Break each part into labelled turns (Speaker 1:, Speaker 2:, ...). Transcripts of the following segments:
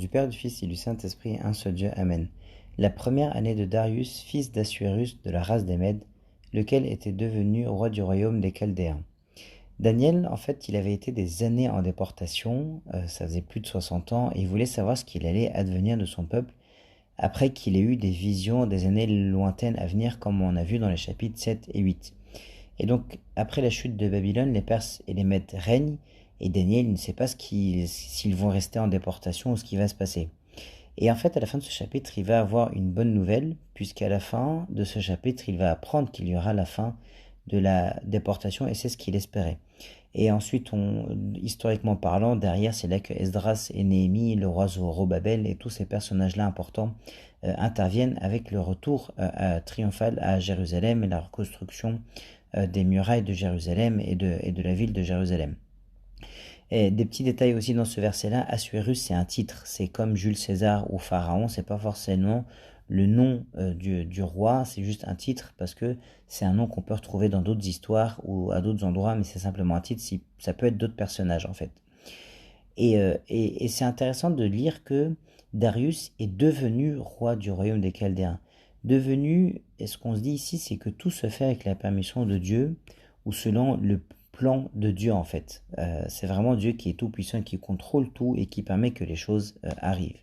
Speaker 1: Du Père, du Fils et du Saint-Esprit, un seul Dieu. Amen. La première année de Darius, fils d'Assuérus de la race des Mèdes, lequel était devenu roi du royaume des Chaldéens. Daniel, en fait, il avait été des années en déportation, ça faisait plus de 60 ans, et il voulait savoir ce qu'il allait advenir de son peuple après qu'il ait eu des visions des années lointaines à venir, comme on a vu dans les chapitres 7 et 8. Et donc, après la chute de Babylone, les Perses et les Mèdes règnent, et Daniel ne sait pas s'ils vont rester en déportation ou ce qui va se passer. Et en fait, à la fin de ce chapitre, il va avoir une bonne nouvelle, puisqu'à la fin de ce chapitre, il va apprendre qu'il y aura la fin de la déportation, et c'est ce qu'il espérait. Et ensuite, historiquement parlant, derrière, c'est là que Esdras et Néhémie, le roi Zorobabel et tous ces personnages-là importants interviennent avec le retour triomphal à Jérusalem et la reconstruction des murailles de Jérusalem et de la ville de Jérusalem. Et des petits détails aussi dans ce verset-là, Assuérus c'est un titre, c'est comme Jules César ou Pharaon, c'est pas forcément le nom du roi, c'est juste un titre parce que c'est un nom qu'on peut retrouver dans d'autres histoires ou à d'autres endroits, mais c'est simplement un titre, ça peut être d'autres personnages en fait. Et c'est intéressant de lire que Darius est devenu roi du royaume des Chaldéens. Devenu, et ce qu'on se dit ici, c'est que tout se fait avec la permission de Dieu ou selon le plan de Dieu en fait. C'est vraiment Dieu qui est tout puissant, qui contrôle tout et qui permet que les choses arrivent.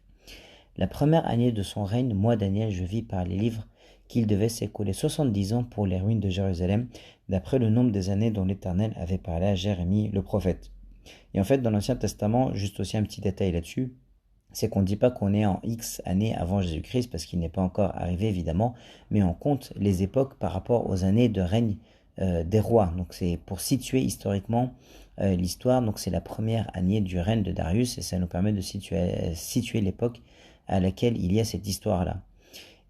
Speaker 1: La première année de son règne, moi Daniel, je vis par les livres qu'il devait s'écouler 70 ans pour les ruines de Jérusalem, d'après le nombre des années dont l'Éternel avait parlé à Jérémie le prophète. Et en fait, dans l'Ancien Testament, juste aussi un petit détail là-dessus, c'est qu'on ne dit pas qu'on est en X années avant Jésus-Christ, parce qu'il n'est pas encore arrivé évidemment, mais on compte les époques par rapport aux années de règne des rois. Donc c'est pour situer historiquement l'histoire, donc c'est la première année du règne de Darius, et ça nous permet de situer l'époque à laquelle il y a cette histoire-là.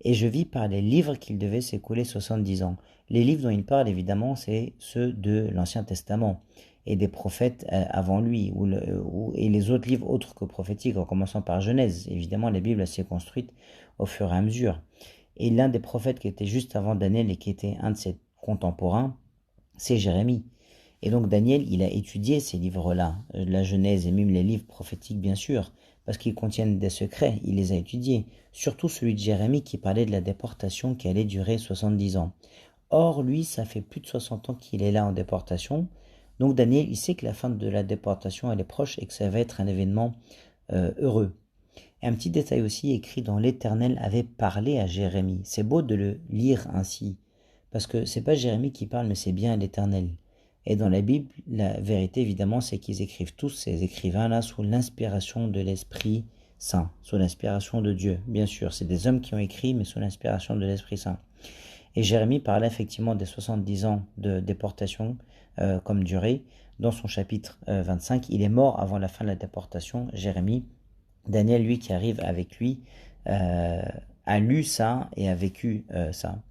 Speaker 1: Et je vis par les livres qu'il devait s'écouler 70 ans. Les livres dont il parle, évidemment, c'est ceux de l'Ancien Testament et des prophètes avant lui, et les autres livres autres que prophétiques, en commençant par Genèse. Évidemment, la Bible s'est construite au fur et à mesure. Et l'un des prophètes qui était juste avant Daniel et qui était un de ses contemporains, c'est Jérémie. Et donc Daniel, il a étudié ces livres-là, la Genèse et même les livres prophétiques bien sûr, parce qu'ils contiennent des secrets, il les a étudiés, surtout celui de Jérémie qui parlait de la déportation qui allait durer 70 ans. Or, lui, ça fait plus de 60 ans qu'il est là en déportation, donc Daniel, il sait que la fin de la déportation, elle est proche et que ça va être un événement heureux. Et un petit détail aussi, écrit dans l'Éternel avait parlé à Jérémie. C'est beau de le lire ainsi, parce que c'est pas Jérémie qui parle, mais c'est bien l'Éternel. Et dans la Bible, la vérité, évidemment, c'est qu'ils écrivent tous ces écrivains-là sous l'inspiration de l'Esprit Saint, sous l'inspiration de Dieu. Bien sûr, c'est des hommes qui ont écrit, mais sous l'inspiration de l'Esprit Saint. Et Jérémie parlait effectivement des 70 ans de déportation comme durée. Dans son chapitre 25, il est mort avant la fin de la déportation, Jérémie. Daniel, lui, qui arrive avec lui, a lu ça et a vécu ça.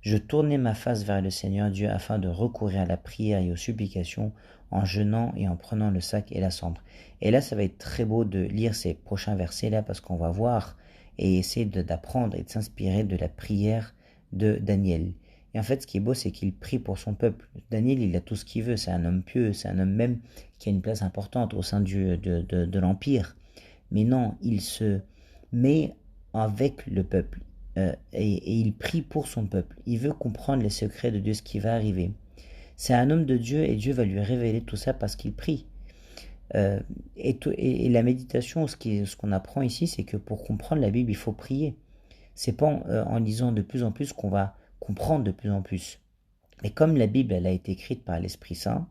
Speaker 1: Je tournai ma face vers le Seigneur Dieu afin de recourir à la prière et aux supplications en jeûnant et en prenant le sac et la cendre. Et là, ça va être très beau de lire ces prochains versets-là parce qu'on va voir et essayer d'apprendre et de s'inspirer de la prière de Daniel. Et en fait, ce qui est beau, c'est qu'il prie pour son peuple. Daniel, il a tout ce qu'il veut. C'est un homme pieux, c'est un homme même qui a une place importante au sein de l'Empire. Mais non, il se met avec le peuple. Et il prie pour son peuple. Il veut comprendre les secrets de Dieu, ce qui va arriver. C'est un homme de Dieu et Dieu va lui révéler tout ça parce qu'il prie. Et la méditation, ce qu'on apprend ici, c'est que pour comprendre la Bible, il faut prier. C'est pas en lisant de plus en plus qu'on va comprendre de plus en plus. Mais comme la Bible elle a été écrite par l'Esprit Saint,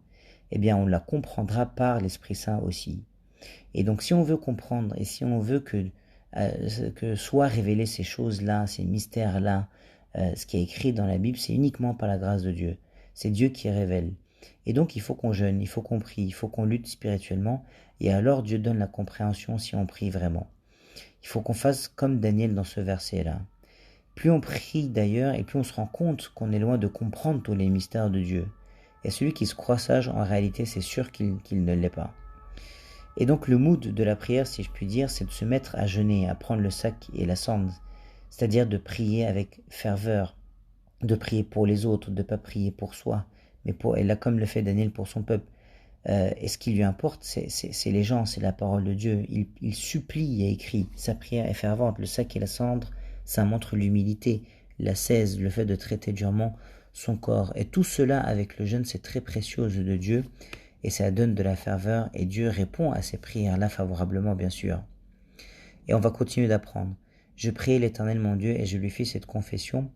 Speaker 1: eh bien on la comprendra par l'Esprit Saint aussi. Et donc si on veut comprendre et si on veut que soient révélées ces choses-là, ces mystères-là, ce qui est écrit dans la Bible, c'est uniquement par la grâce de Dieu. C'est Dieu qui révèle. Et donc il faut qu'on jeûne, il faut qu'on prie, il faut qu'on lutte spirituellement, et alors Dieu donne la compréhension si on prie vraiment. Il faut qu'on fasse comme Daniel dans ce verset-là. Plus on prie d'ailleurs, et plus on se rend compte qu'on est loin de comprendre tous les mystères de Dieu. Et celui qui se croit sage, en réalité, c'est sûr qu'il ne l'est pas. Et donc le mood de la prière, si je puis dire, c'est de se mettre à jeûner, à prendre le sac et la cendre, c'est-à-dire de prier avec ferveur, de prier pour les autres, de ne pas prier pour soi, mais et là comme le fait Daniel pour son peuple, Et ce qui lui importe, c'est les gens, c'est la parole de Dieu. Il supplie et écrit. Sa prière est fervente. Le sac et la cendre, ça montre l'humilité, l'ascèse, le fait de traiter durement son corps. Et tout cela avec le jeûne, c'est très précieux aux yeux de Dieu. Et ça donne de la ferveur. Et Dieu répond à ces prières-là favorablement, bien sûr. Et on va continuer d'apprendre. Je priai l'Éternel mon Dieu et je lui fis cette confession.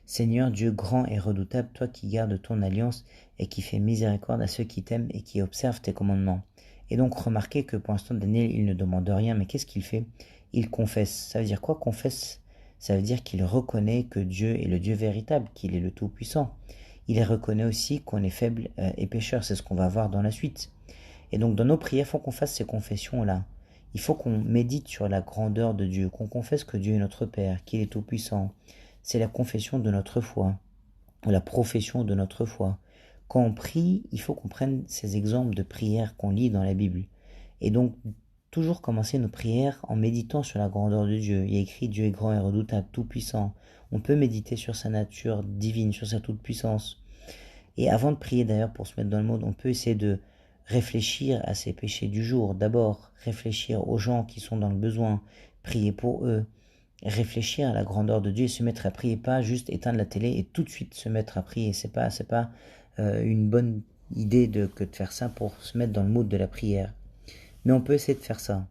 Speaker 1: Seigneur Dieu grand et redoutable, toi qui gardes ton alliance et qui fais miséricorde à ceux qui t'aiment et qui observent tes commandements. Et donc remarquez que pour l'instant Daniel, il ne demande rien, mais qu'est-ce qu'il fait? Il confesse. Ça veut dire quoi, confesse? Ça veut dire qu'il reconnaît que Dieu est le Dieu véritable, qu'il est le Tout-Puissant. Il reconnaît aussi qu'on est faible et pécheur, c'est ce qu'on va voir dans la suite. Et donc dans nos prières, il faut qu'on fasse ces confessions-là. Il faut qu'on médite sur la grandeur de Dieu, qu'on confesse que Dieu est notre Père, qu'il est tout-puissant. C'est la confession de notre foi, la profession de notre foi. Quand on prie, il faut qu'on prenne ces exemples de prières qu'on lit dans la Bible. Et donc, toujours commencer nos prières en méditant sur la grandeur de Dieu. Il y a écrit Dieu est grand et redoutable, tout-puissant. On peut méditer sur sa nature divine, sur sa toute-puissance. Et avant de prier d'ailleurs, pour se mettre dans le mode, on peut essayer de réfléchir à ses péchés du jour. D'abord, réfléchir aux gens qui sont dans le besoin, prier pour eux, réfléchir à la grandeur de Dieu et se mettre à prier, pas juste éteindre la télé et tout de suite se mettre à prier. C'est pas une bonne idée que de faire ça pour se mettre dans le mood de la prière. Mais on peut essayer de faire ça.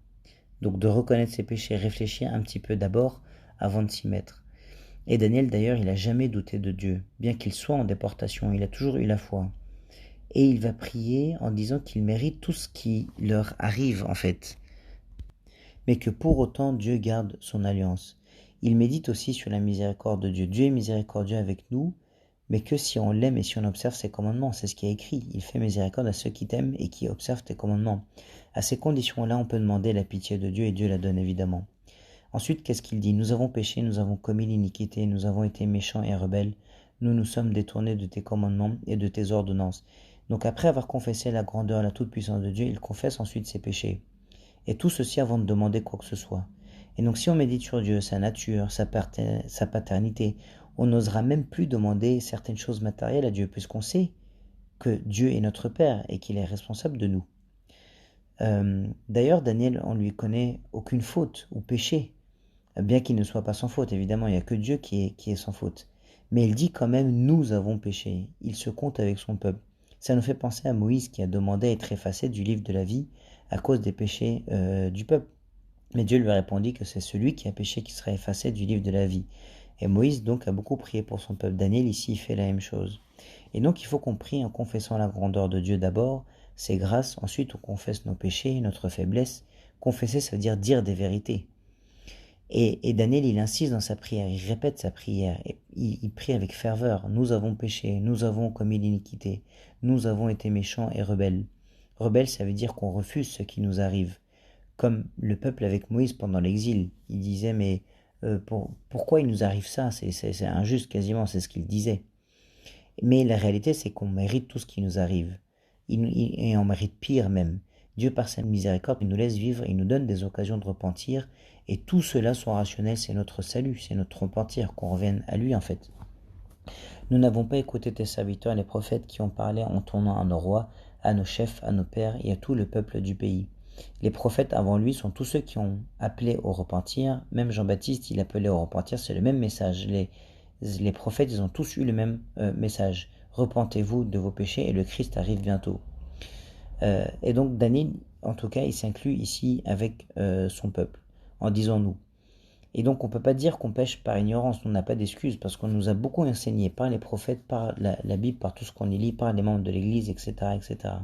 Speaker 1: Donc de reconnaître ses péchés, réfléchir un petit peu d'abord avant de s'y mettre. Et Daniel d'ailleurs, il n'a jamais douté de Dieu, bien qu'il soit en déportation, il a toujours eu la foi. Et il va prier en disant qu'il mérite tout ce qui leur arrive en fait, mais que pour autant Dieu garde son alliance. Il médite aussi sur la miséricorde de Dieu. Dieu est miséricordieux avec nous, mais que si on l'aime et si on observe ses commandements. C'est ce qui est écrit. Il fait miséricorde à ceux qui t'aiment et qui observent tes commandements. À ces conditions-là, on peut demander la pitié de Dieu et Dieu la donne évidemment. Ensuite, qu'est-ce qu'il dit? Nous avons péché, nous avons commis l'iniquité, nous avons été méchants et rebelles. Nous nous sommes détournés de tes commandements et de tes ordonnances. Donc après avoir confessé la grandeur et la toute-puissance de Dieu, il confesse ensuite ses péchés. Et tout ceci avant de demander quoi que ce soit. Et donc si on médite sur Dieu, sa nature, sa paternité, on n'osera même plus demander certaines choses matérielles à Dieu, puisqu'on sait que Dieu est notre Père et qu'il est responsable de nous. D'ailleurs, Daniel, on lui connaît aucune faute ou péché, bien qu'il ne soit pas sans faute, évidemment, il n'y a que Dieu qui est sans faute. Mais il dit quand même, nous avons péché. Il se compte avec son peuple. Ça nous fait penser à Moïse qui a demandé à être effacé du livre de la vie à cause des péchés du peuple. Mais Dieu lui a répondu que c'est celui qui a péché qui sera effacé du livre de la vie. Et Moïse donc a beaucoup prié pour son peuple. Daniel ici fait la même chose. Et donc il faut qu'on prie en confessant la grandeur de Dieu d'abord, ses grâces, ensuite on confesse nos péchés, notre faiblesse. Confesser, ça veut dire des vérités. Et Daniel, il insiste dans sa prière, il répète sa prière, et il prie avec ferveur. Nous avons péché, nous avons commis l'iniquité, nous avons été méchants et rebelles. Rebelles, ça veut dire qu'on refuse ce qui nous arrive. Comme le peuple avec Moïse pendant l'exil, il disait mais pourquoi il nous arrive ça? C'est injuste quasiment, c'est ce qu'il disait. Mais la réalité, c'est qu'on mérite tout ce qui nous arrive. Et on mérite pire même. Dieu, par sa miséricorde, il nous laisse vivre, il nous donne des occasions de repentir. Et tout cela, son rationnel, c'est notre salut, c'est notre repentir, qu'on revienne à lui en fait. Nous n'avons pas écouté tes serviteurs, les prophètes qui ont parlé en ton nom à nos rois, à nos chefs, à nos pères et à tout le peuple du pays. Les prophètes avant lui sont tous ceux qui ont appelé au repentir. Même Jean-Baptiste, il appelait au repentir, c'est le même message. Les prophètes, ils ont tous eu le même message. Repentez-vous de vos péchés et le Christ arrive bientôt. Et donc Daniel, en tout cas, il s'inclut ici avec son peuple, en disant nous. Et donc on ne peut pas dire qu'on pêche par ignorance, on n'a pas d'excuses, parce qu'on nous a beaucoup enseigné par les prophètes, par la Bible, par tout ce qu'on y lit, par les membres de l'Église, etc., etc.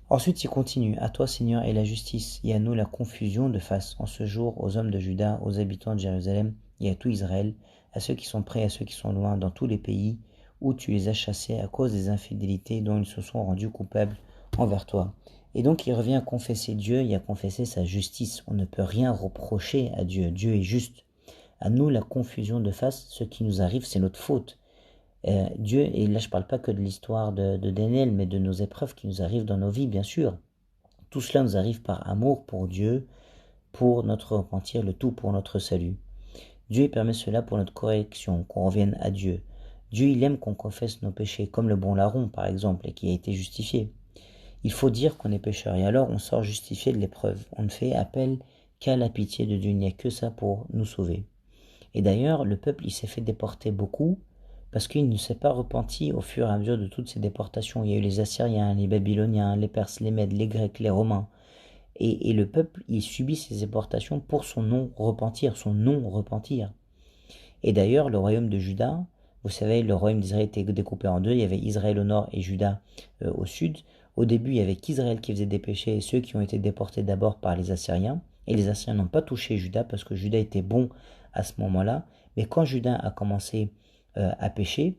Speaker 1: Ensuite il continue, à toi Seigneur est la justice, et à nous la confusion de face en ce jour aux hommes de Juda, aux habitants de Jérusalem, et à tout Israël, à ceux qui sont près, à ceux qui sont loin, dans tous les pays, où tu les as chassés à cause des infidélités dont ils se sont rendus coupables envers toi. Et donc il revient à confesser Dieu et à confesser sa justice. On ne peut rien reprocher à Dieu. Dieu est juste. À nous la confusion de face, ce qui nous arrive, c'est notre faute. Dieu, et là je ne parle pas que de l'histoire de Daniel, mais de nos épreuves qui nous arrivent dans nos vies, bien sûr. Tout cela nous arrive par amour pour Dieu, pour notre repentir, le tout pour notre salut. Dieu permet cela pour notre correction, qu'on revienne à Dieu. Dieu, il aime qu'on confesse nos péchés, comme le bon larron par exemple, et qui a été justifié. Il faut dire qu'on est pécheur, et alors on sort justifié de l'épreuve. On ne fait appel qu'à la pitié de Dieu, il n'y a que ça pour nous sauver. Et d'ailleurs, le peuple, il s'est fait déporter beaucoup, parce qu'il ne s'est pas repenti au fur et à mesure de toutes ces déportations. Il y a eu les Assyriens, les Babyloniens, les Perses, les Mèdes, les Grecs, les Romains. Et le peuple, il subit ces déportations pour son non-repentir, Et d'ailleurs, le royaume de Juda, vous savez, le royaume d'Israël était découpé en deux. Il y avait Israël au nord et Juda au sud. Au début, il y avait qu'Israël qui faisait des péchés et ceux qui ont été déportés d'abord par les Assyriens. Et les Assyriens n'ont pas touché Juda parce que Juda était bon à ce moment-là. Mais quand Juda a commencé à pécher,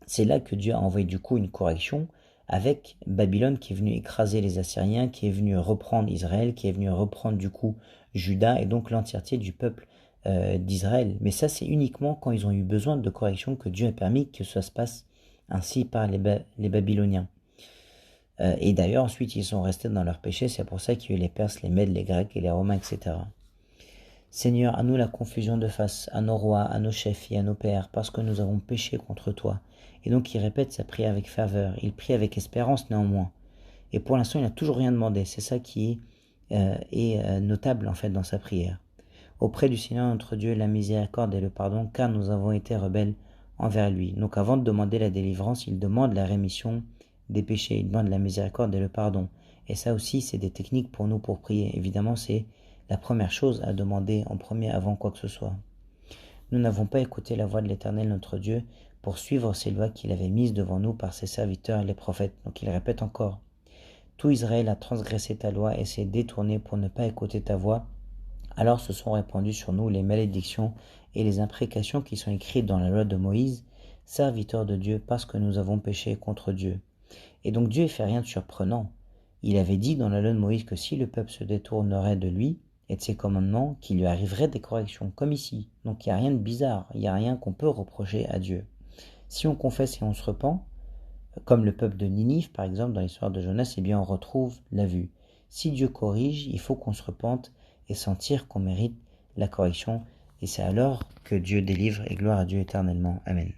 Speaker 1: c'est là que Dieu a envoyé du coup une correction avec Babylone qui est venu écraser les Assyriens, qui est venu reprendre Israël, qui est venu reprendre du coup Juda et donc l'entièreté du peuple d'Israël. Mais ça, c'est uniquement quand ils ont eu besoin de correction que Dieu a permis que ça se passe ainsi par les Babyloniens. Et d'ailleurs, ensuite, ils sont restés dans leur péché. C'est pour ça qu'il y a eu les Perses, les Mèdes, les Grecs et les Romains, etc. Seigneur, à nous la confusion de face, à nos rois, à nos chefs et à nos pères, parce que nous avons péché contre toi. Et donc il répète sa prière avec ferveur, il prie avec espérance néanmoins. Et pour l'instant, il n'a toujours rien demandé. C'est ça qui est notable en fait dans sa prière. Auprès du Seigneur notre Dieu, la miséricorde et le pardon, car nous avons été rebelles envers lui. Donc avant de demander la délivrance, il demande la rémission des péchés, il demande la miséricorde et le pardon. Et ça aussi, c'est des techniques pour nous pour prier. Évidemment, c'est la première chose à demander en premier avant quoi que ce soit. Nous n'avons pas écouté la voix de l'Éternel notre Dieu pour suivre ces lois qu'il avait mises devant nous par ses serviteurs les prophètes. Donc il répète encore. Tout Israël a transgressé ta loi et s'est détourné pour ne pas écouter ta voix. Alors se sont répandues sur nous les malédictions et les imprécations qui sont écrites dans la loi de Moïse, serviteur de Dieu, parce que nous avons péché contre Dieu. Et donc Dieu ne fait rien de surprenant. Il avait dit dans la loi de Moïse que si le peuple se détournerait de lui et de ses commandements, qu'il lui arriverait des corrections, comme ici. Donc il n'y a rien de bizarre, il n'y a rien qu'on peut reprocher à Dieu. Si on confesse et on se repent, comme le peuple de Ninive par exemple dans l'histoire de Jonas, eh bien on retrouve la vue. Si Dieu corrige, il faut qu'on se repente et sentir qu'on mérite la correction, et c'est alors que Dieu délivre, et gloire à Dieu éternellement. Amen.